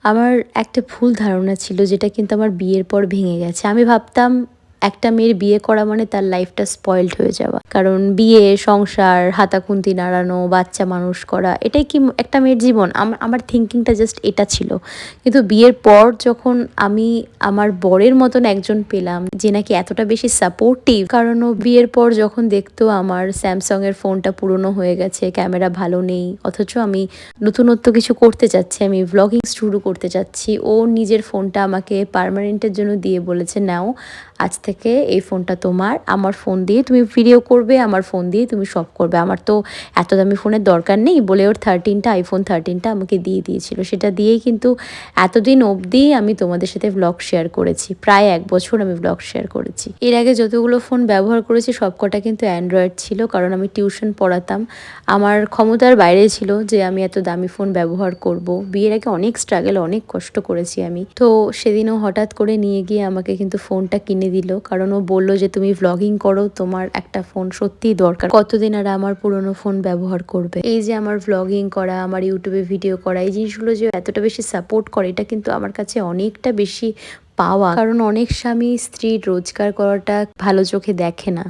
আমার একটা ভুল ধারণা ছিল যেটা কিন্তু আমার বিয়ের পর ভেঙে গেছে। আমি ভাবতাম একটা মেয়ের বিয়ে করা মানে তার লাইফটা স্পয়েলড হয়ে যাওয়া। কারণ বিয়ে, সংসার, হাতাখুন্তি নাড়ানো, বাচ্চা মানুষ করা এটাই কি একটা মেয়ের জীবন? আমার থিঙ্কিংটা জাস্ট এটা ছিল। কিন্তু বিয়ের পর যখন আমি আমার বরের মতন একজন পেলাম যে নাকি এতটা বেশি সাপোর্টিভ, কারণ ও বিয়ের পর যখন দেখতো আমার স্যামসাং এর ফোনটা পুরনো হয়ে গেছে, ক্যামেরা ভালো নেই, অথচ আমি নতুনত্ব কিছু করতে চাচ্ছি, আমি ভ্লগিং শুরু করতে চাচ্ছি, ও নিজের ফোনটা আমাকে পার্মানেন্টের জন্য দিয়ে বলেছে, নাও আজ থেকে এই ফোনটা তোমার, আমার ফোন দিয়ে তুমি ভিডিও করবে, আমার ফোন দিয়ে তুমি সব করবে, আমার তো এত দামি ফোনের দরকার নেই বলে ওর আইফোন 13টা আমাকে দিয়ে দিয়েছিল। সেটা দিয়েই কিন্তু এতদিন অবধি আমি তোমাদের সাথে ভ্লগ শেয়ার করেছি, প্রায় 1 বছর আমি ভ্লগ শেয়ার করেছি। এর আগে যতগুলো ফোন ব্যবহার করেছি সবকটা কিন্তু অ্যান্ড্রয়েড ছিল, কারণ আমি টিউশন পড়াতাম, আমার ক্ষমতার বাইরে ছিল যে আমি এত দামি ফোন ব্যবহার করব। বিয়ের আগে অনেক স্ট্রাগল, অনেক কষ্ট করেছি আমি। তো সেদিনও হঠাৎ করে নিয়ে গিয়ে আমাকে কিন্তু ফোনটা কিনে দিল, কারণ ও বললো যে তুমি ভ্লগিং করো, তোমার একটা ফোন সত্যিই দরকার, কতদিন আর আমার পুরনো ফোন ব্যবহার করবে। এই যে আমার ভ্লগিং করা, আমার ইউটিউবে ভিডিও করা, এই জিনিসগুলো যে এতটা বেশি সাপোর্ট করে, এটা কিন্তু আমার কাছে অনেকটা বেশি পাওয়া। কারণ অনেক স্বামী স্ত্রীর রোজগার করাটা ভালো চোখে দেখে না।